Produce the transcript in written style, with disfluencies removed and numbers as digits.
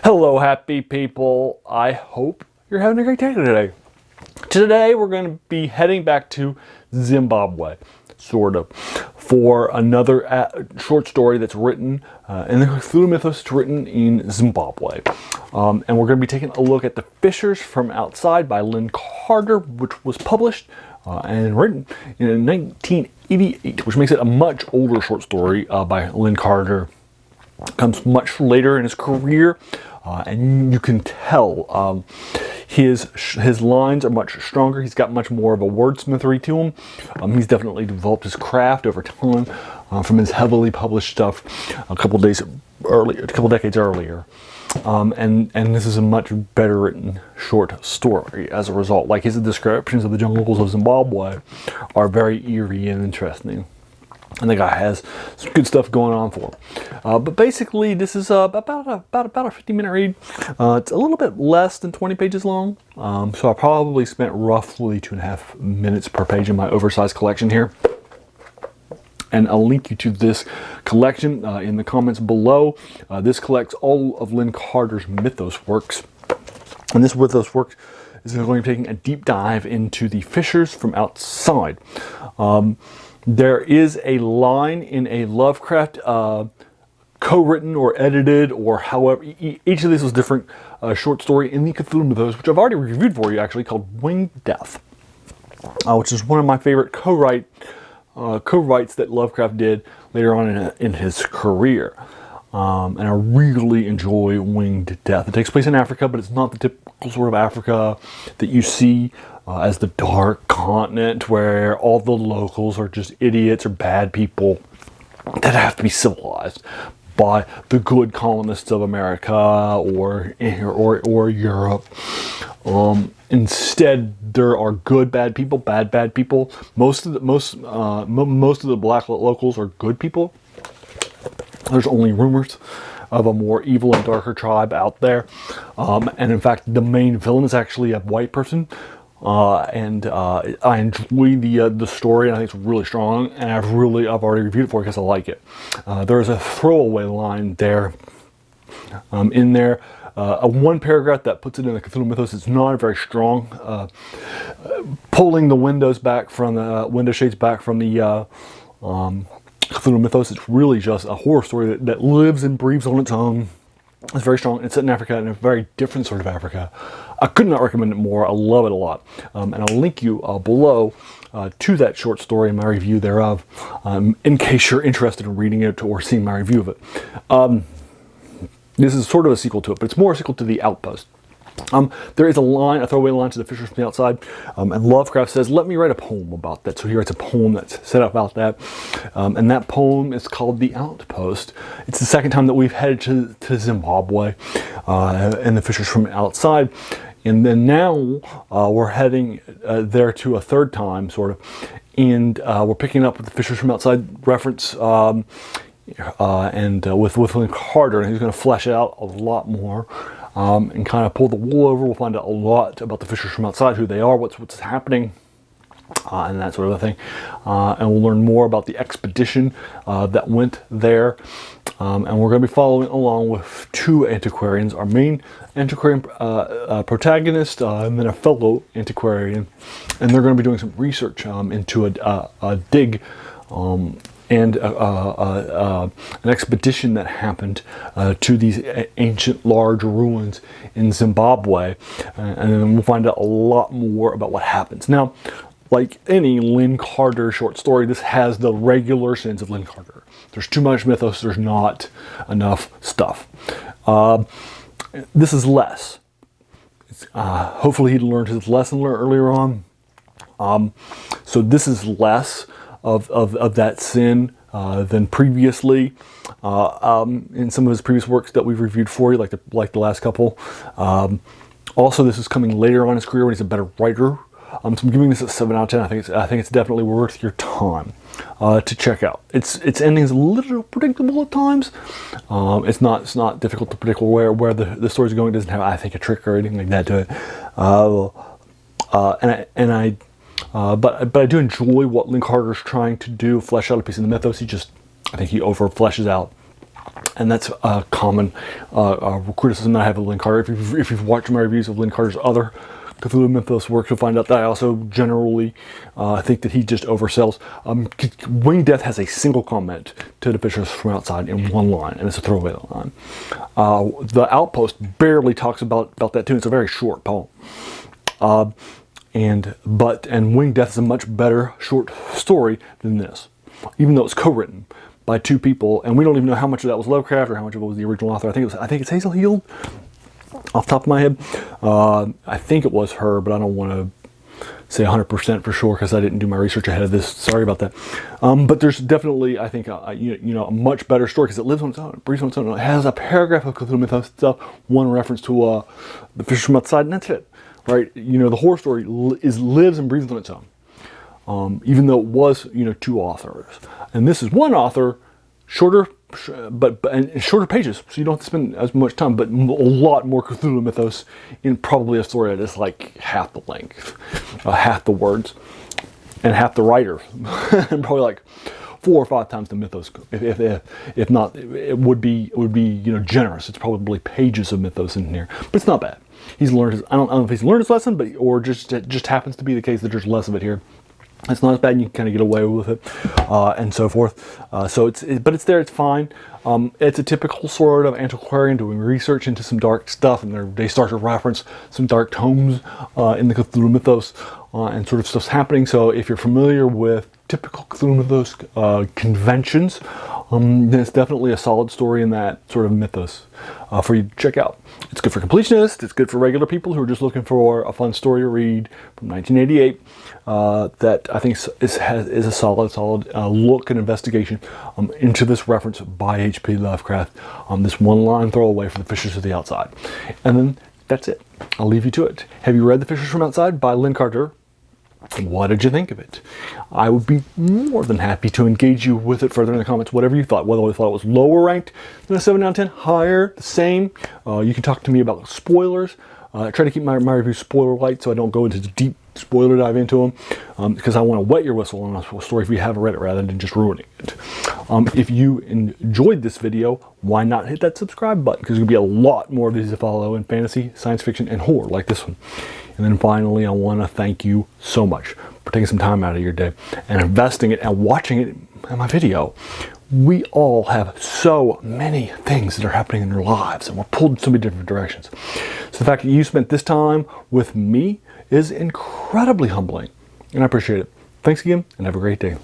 Hello, happy people. I hope you're having a great day today. Today, we're going to be heading back to Zimbabwe, sort of, for another short story that's written in the Cthulhu Mythos. It's written in Zimbabwe. And we're going to be taking a look at The Fishers from Outside by Lin Carter, which was published and written in 1988, which makes it a much older short story by Lin Carter. Comes much later in his career, and you can tell his lines are much stronger. He's got much more of a wordsmithery to him. He's definitely developed his craft over time from his heavily published stuff a couple decades earlier. And this is a much better written short story as a result. Like, his descriptions of the jungles of Zimbabwe are very eerie and interesting. And the guy has some good stuff going on for him. But basically, this is about a 50-minute read. It's a little bit less than 20 pages long. So I probably spent roughly 2.5 minutes per page in my oversized collection here. And I'll link you to this collection in the comments below. This collects all of Lin Carter's Mythos works. And this Mythos work is going to be taking a deep dive into The Fishers from Outside. There is a line in a Lovecraft co-written or edited, or however, each of these was different short story in the Cthulhu Mythos, which I've already reviewed for you actually, called Winged Death, which is one of my favorite co-writes that Lovecraft did later on in his career. And I really enjoy Winged Death. It takes place in Africa, but it's not the typical sort of Africa that you see as the dark continent where all the locals are just idiots or bad people that have to be civilized by the good colonists of America or Europe. Instead, there are good bad people, bad people. Most of the black locals are good people. There's only rumors of a more evil and darker tribe out there, and in fact, the main villain is actually a white person. I enjoy the story, and I think it's really strong, and I've already reviewed it for you because I like it. There's a throwaway line there, in there, a one paragraph that puts it in the Cthulhu Mythos. It's not very strong. Pulling the window shades back from the Cthulhu Mythos, it's really just a horror story that lives and breathes on its own. It's very strong. It's set in Africa, in a very different sort of Africa. I could not recommend it more. I love it a lot. And I'll link you below to that short story and my review thereof, in case you're interested in reading it or seeing my review of it. This is sort of a sequel to it, but it's more a sequel to The Outpost. There is a throwaway line to The Fishers from the Outside, and Lovecraft says, let me write a poem about that. So he writes a poem that's set up about that, and that poem is called The Outpost. It's the second time that we've headed to Zimbabwe, and The Fishers from Outside, and then now we're heading there to a third time, sort of, and we're picking up with The Fishers from Outside reference, and with Lin Carter, and he's going to flesh it out a lot more. And kind of pull the wool over. We'll find out a lot about the Fishers from Outside, who they are, what's happening, and that sort of thing. And we'll learn more about the expedition that went there. And we're going to be following along with two antiquarians, our main antiquarian protagonist, and then a fellow antiquarian. And they're going to be doing some research into a dig and an expedition that happened to these ancient large ruins in Zimbabwe, and then we'll find out a lot more about what happens. Now, like any Lin Carter short story, this has the regular sins of Lin Carter. There's too much mythos, there's not enough stuff. This is less. Hopefully he learned his lesson earlier on. So this is less of that sin than previously in some of his previous works that we've reviewed for you, like the last couple. Also, this is coming later on in his career when he's a better writer. So I'm giving this a 7 out of 10. I think it's definitely worth your time to check out. Its ending is a little predictable at times. It's not difficult to predict where the story's going. It doesn't have, I think, a trick or anything like that to it. But I do enjoy what Lin Carter's trying to do, flesh out a piece of the mythos. I think he over fleshes out And that's a common criticism that I have of Lin Carter. If you've watched my reviews of Lin Carter's other Cthulhu Mythos works, you'll find out that I also generally think that he just oversells. Winged Death has a single comment to the Fishers from Outside in one line, and it's a throwaway line. The Outpost barely talks about that too. It's a very short poem. And Winged Death is a much better short story than this, even though it's co-written by two people, and we don't even know how much of that was Lovecraft or how much of it was the original author. I think it's Hazel Heald, off the top of my head. I think it was her, but I don't want to say 100% for sure because I didn't do my research ahead of this. Sorry about that. But there's definitely, I think, a much better story because it lives on its own, it breathes on its own. It has a paragraph of Cthulhu Mythos stuff, one reference to the Fishers from Outside, and that's it. Right? The horror story lives and breathes on its own. Even though it was, two authors. And this is one author, shorter, and shorter pages, so you don't have to spend as much time, but a lot more Cthulhu Mythos in probably a story that is like half the length, half the words, and half the writer, and probably like 4 or 5 times the mythos. If not, it would be generous. It's probably pages of mythos in here, but it's not bad. He's learned I don't know if he's learned his lesson, or just happens to be the case that there's less of it here. It's not as bad, and you can kind of get away with it, and so forth. But it's there. It's fine. It's a typical sort of antiquarian doing research into some dark stuff, and they start to reference some dark tomes in the Cthulhu Mythos, and sort of stuff's happening. So if you're familiar with typical Cthulhu Mythos conventions, then it's definitely a solid story in that sort of mythos for you to check out. It's good for completionists. It's good for regular people who are just looking for a fun story to read from 1988. That I think is a solid look and investigation into this reference by H.P. Lovecraft. This one line throwaway for the Fishers of the Outside, and then that's it. I'll leave you to it. Have you read The Fishers from Outside by Lin Carter? What did you think of it? I would be more than happy to engage you with it further in the comments, whatever you thought. Whether you thought it was lower ranked than a 7 out of 10, higher, the same. You can talk to me about spoilers. I try to keep my reviews spoiler light so I don't go into the deep spoiler dive into them, because I want to wet your whistle on a story if you haven't read it rather than just ruining it. If you enjoyed this video, why not hit that subscribe button, because there's going to be a lot more of these to follow in fantasy, science fiction, and horror like this one. And then finally, I want to thank you so much for taking some time out of your day and investing it and watching it in my video. We all have so many things that are happening in our lives, and we're pulled in so many different directions. So the fact that you spent this time with me is incredibly humbling, and I appreciate it. Thanks again, and have a great day.